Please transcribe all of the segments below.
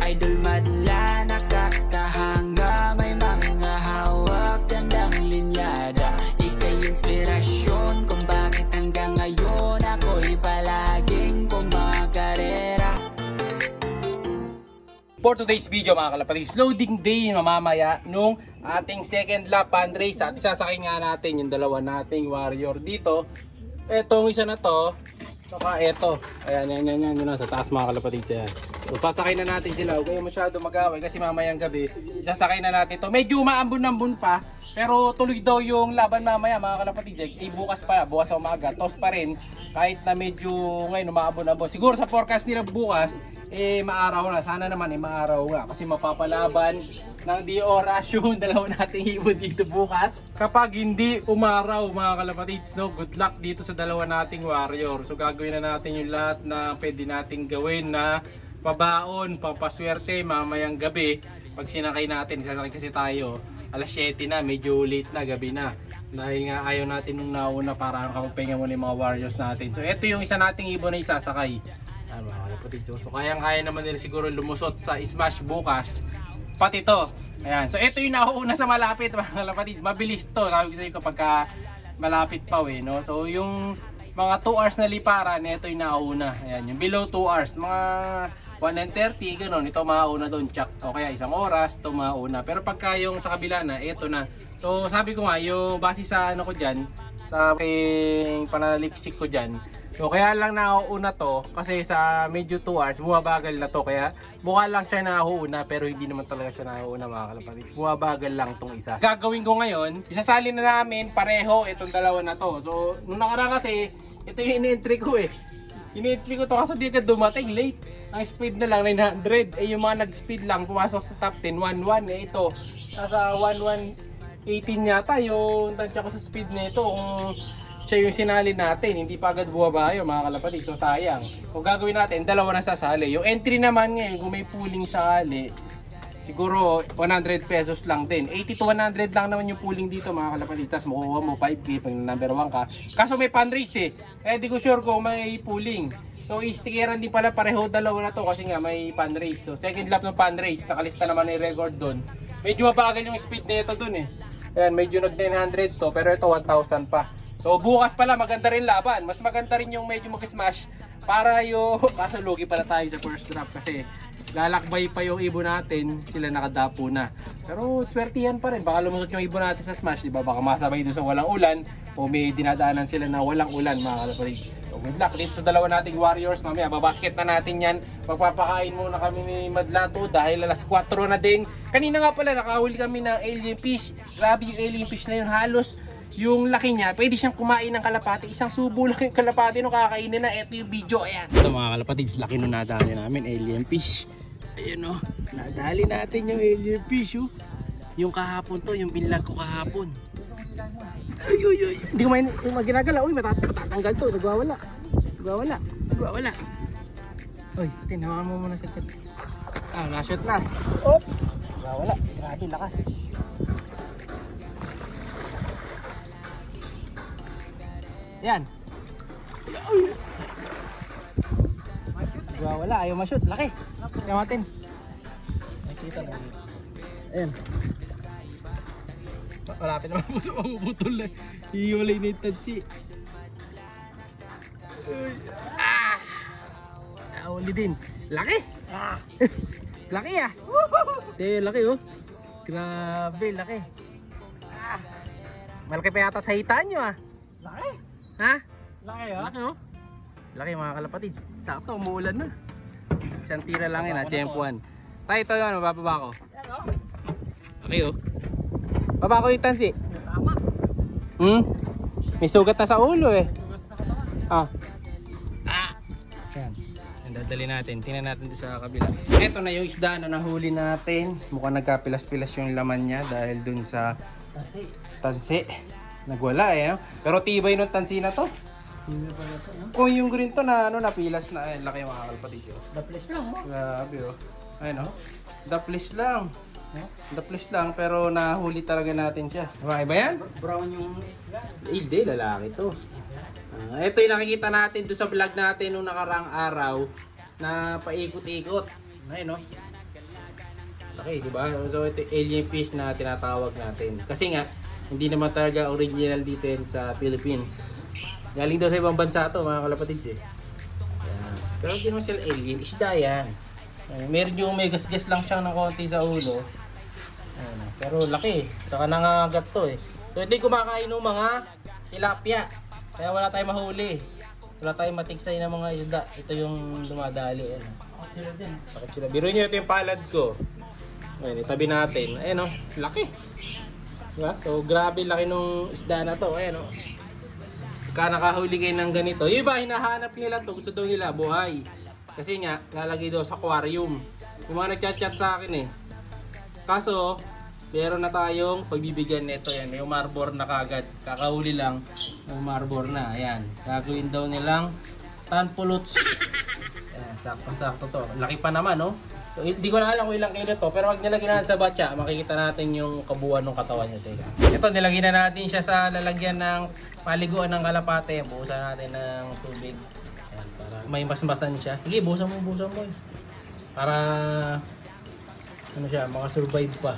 Idol madla, nakakahanga, may mga hawak, gandang linyada. Ika'y inspirasyon kung bakit hanggang ngayon ako'y palaging kumakarera. For today's video mga kalapatids, loading day mamamaya nung ating second lap fund race. At isasakay nga natin yung dalawa nating warrior dito. Etong isa na to, saka eto. Ayan, yan sa taas mga kalapatids yan. So sasakay na natin sila. Huwag kayo masyado mag-away kasi mamayang gabi sasakay na natin to. Medyo maambon-ambon pa, pero tuloy daw yung laban mamaya mga kalapatids. Bukas sa umaga, tos pa rin. Kahit na medyo ngayon umaambon-ambon. Siguro sa forecast nila bukas maaraw na. Sana naman maaraw nga kasi mapapalaban ng di oras yung dalawa nating ibon dito bukas. Kapag hindi umaraw mga kalapatids, no, good luck dito sa dalawa nating warrior. So gagawin na natin yung lahat na pwede nating gawin na pabaon, pampaswerte mamayang gabi. Pag sinakay natin, sasakay kasi tayo alas 7 na, medyo late na, gabi na. Dahil nga ayaw natin nung nauna para makapagpahinga muna yung mga warriors natin. So ito yung isa nating ibon na isasakay. Mga kalapatids. So kayang-kaya naman nila siguro lumusot sa smash bukas. Pati to. Ayan. So ito yung nauuna sa malapit mga kalapatids. Mabilis to. Sabi ko sa inyo kapag malapit pa no? So yung mga 2 hours na liparan, ito yung nauuna. Ayan. Yung below 2 hours. Mga 1:30 gano'n. Ito mauna doon. Check. O kaya 1 oras. Ito mauna. Pero pagka yung sa kabila na, ito na. So sabi ko nga, yung base sa ano ko dyan, sa panaliksik ko dyan, so kaya lang nauuna to kasi sa medyo 2 hours bumabagal na to, kaya mukha lang siya nauuna pero hindi naman talaga siya nauuna mga kalapatids. Bumabagal lang tong isa. Gagawin ko ngayon, isasali na namin pareho itong dalawa na to. So nung nakaraan kasi ito yung in-entry ko in-entry ko to kasi di ka dumating, late. Ang speed na lang 900, yung mga nag-speed lang pumasok sa top 10 1-1 ito nasa 1-1-18 yata yung tansya ko sa speed nito. Kung siya yung sinali natin, hindi pa agad buwabayo mga kalapatids, so sayang. Kung gagawin natin, dalawa na sasali. Yung entry naman ngayon, kung may pooling sakali, siguro 100 pesos lang din. 80 to 100 lang naman yung pooling dito mga kalapatids. Tapos makuha mo 5K pag number 1 ka. Kaso may fundraise kaya di ko sure kung may pooling. So istikeran din pala pareho dalawa na to kasi nga may fundraise. So second lap ng fundraise, nakalista naman yung record doon. Medyo mabagal yung speed nito doon Ayan, medyo nag 900 to, pero ito 1,000 pa. So bukas pala maganda rin laban. Mas maganda rin yung medyo mag-smash para yung kaso lugi pala tayo sa first drop kasi lalakbay pa yung ibon natin, sila nakadapo na. Pero swertihan pa rin, baka lumusot yung ibon natin sa smash, di ba? Baka masabay doon sa walang ulan o may dinadaanan sila na walang ulan mga kalapatids. So good luck dito sa dalawa nating warriors. Mamaya babasket na natin yan. Magpapakain muna kami ni Madlato dahil alas 4 na din. Kanina nga pala nakahuli kami ng alien fish. Grabe yung alien fish na yun, halos yung laki niya, pwede siyang kumain ng kalapati. Isang subo lang yung kalapati nung kakainin na. Ito yung video, ayan. Ito mga kalapatids, laki nung nadali namin, alien fish. Ayan nadali natin yung alien fish Yung kahapon to, yung binlag ko kahapon. Ay. Hindi ko ginagala. Uy, matatanggal to, nagwawala. Uy, tinawakan mo muna sa chat. Nashoot na. Op! Nagwawala, grabe lakas. Yan. Wala, ayaw ma-shoot. Laki. Kaya natin. Nakita na. Ayan. Malapit naman po ito. Mabutol na. Hiwalay na yung tansi. Nauli din. Laki. Laki laki Grabe, laki. Malaki pa yata sa hitaan nyo Laki. Ha? Laki Laki mga kalapatids. Sakto, umuulan na. Isang tira lang yun Tiyempuan. Tayo ito yun, mababa ko. Okay Baba ko yung tansi. Tama. May sugat na sa ulo Yan. Dadali natin. Tingnan natin dito sa kabila. Ito na yung isda na nahuli natin. Mukhang nagkapilas-pilas yung laman niya dahil dun sa tansi. Nagwala Pero tibay nung tansi na to. Yung green to na napilas na. Ayun, laki yung mga kalapatids. Daplis lang Grabe Ayun Daplis lang. Daplis lang pero nahuli talaga natin siya. Iba yan? Brown yung Hindi, lalaki to. Ito yung nakikita natin doon sa vlog natin nung nakaraang araw na paikot-ikot. Ayun Okay, di ba? So ito alien fish na tinatawag natin. Kasi nga, hindi naman talaga original dito sa Philippines. Galing daw sa ibang bansa to, mga kalapatids eh. Yan. Pero hindi naman sila alien, isda yan. Meron yung may gas-gas lang siyang na konti sa ulo. Ayan. Pero laki, saka nangangagat to eh. So hindi kumakain ng mga tilapia. Kaya wala tayong mahuli. Wala tayong matiksay ng mga isda. Ito yung dumadali. Sakit sila. Biro nyo, ito yung palad ko. Ayan, itabi natin. Ayan o, laki. Diba? So grabe laki nung isda na to. Ayan o. Pagka nakahuli kayo ng ganito. Yung iba, hinahanap nila to. Gusto daw nila buhay. Kasi nga, lalagay daw sa aquarium. Yung mga nagchat-chat sa akin eh. Kaso, meron na tayong pagbibigyan nito. Yan, yung marbor na kagad. Kakahuli lang. Yung marbor na. Ayan. Gagawin daw nilang tanpuluts. Ayan, sakto-sakto to. Laki pa naman, no? So, hindi ko na alam kung ilang kilo to. Pero pag nilagyan natin sa batya, makikita natin yung kabuuan ng katawan niya. Teka. Ito, nilagyan na natin siya sa lalagyan ng paliguan ng kalapate. Buhusan natin ng tubig. Ayan, para may masmasan siya. Sige, buhusan mo. Para, ano siya, makasurvive pa.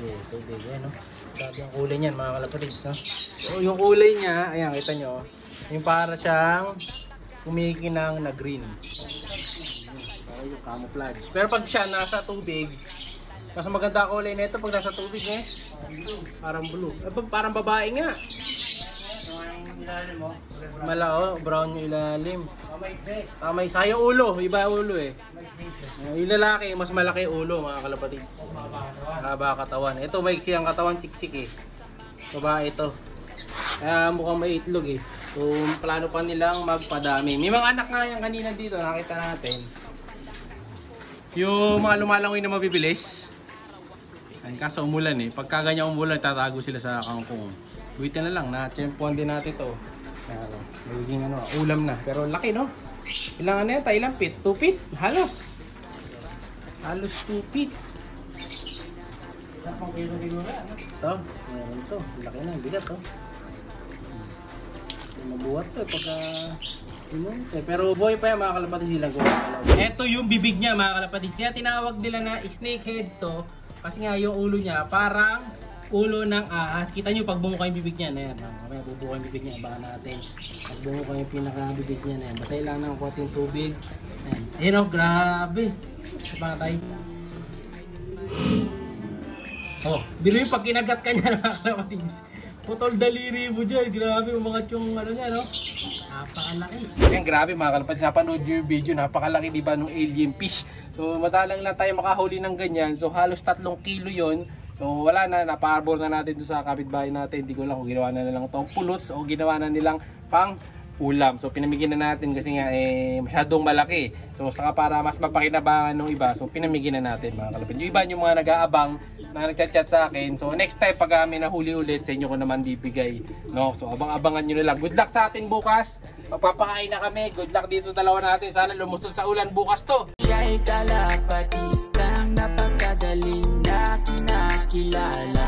Sige, tubig. Ayan, no? Sabi ang kulay niyan, mga kalapatids, no? So, yung kulay niya, ayan, kita nyo. Yung para siyang kumikinang na green. Yung camouflage. Pero pag siya nasa tubig, mas maganda kulay nito pag nasa tubig eh. Parang blue. Parang babae nga. Malao, brown yung ilalim. May sayang ulo, iba ulo eh. Yung lalaki, mas malaki ulo mga kalapatid. Haba katawan. Ito may siyang katawan siksik eh. Babae ito. Kaya mukhang may itlog eh. So plano pa nilang magpadami. May mga anak nga yan kanina dito, nakita natin. Yung mga lumalangoy na mabibilis. Ay, kaso umulan eh. Pagka ganyan umulan, tatago sila sa kangkong. Buwitin na lang, na-tsempuan din natin ito. Magiging ano, ulam na. Pero laki no? Ilang ano yan? Ilang feet? 2 feet? Halos 2 feet. Tapang kilo siguro ano? Ito, meron ito. Laki na, bigat to. Mabuhat to pagka pero buhay pa yan mga kalapatids silang gumagalaw. Ito yung bibig niya mga kalapatids. Kaya tinawag nila na snakehead to. Kasi nga yung ulo niya parang ulo ng ahas. Kita nyo pag bumuka yung bibig niya. Ayan, mamaya bubuka yung bibig niya. Baka natin. Pag bumuka yung pinaka-bibig niya. Ayan, basta lang ng konting tubig. Ayan, ayun o, grabe. Patay. Oh, biro yung pag kinagat ka niya mga kalapatids. Putol daliri mo dyan. Grabe, umangat yung ano niya, no? Napakalaki. Yan, grabe mga kalapatids. Napanood yung video. Napakalaki, diba, nung alien fish. So, madalang lang tayo makahuli ng ganyan. So, halos 3 kilo yon. So, wala na. Naparbor na natin doon sa kapitbahay natin. Hindi ko lang kung ginawa na nilang itong pulots o ginawa na nilang pang ulam. So, pinamigyan na natin kasi nga, masyadong malaki. So, saka para mas mapakinabangan ng iba. So, pinamigyan na natin mga kalapatids. Yung iba yung mga nag-aabang na nagchat-chat sa akin. So next time pag may nahuli ulit sa inyo ko naman bibigay, no? So abang-abangan niyo na lang. Good luck sa atin bukas. Magpapakain na kami. Good luck dito sa dalawa natin. Sana lumusot sa ulan bukas to. Siya'y kalapatistang napakagaling na kinakilala.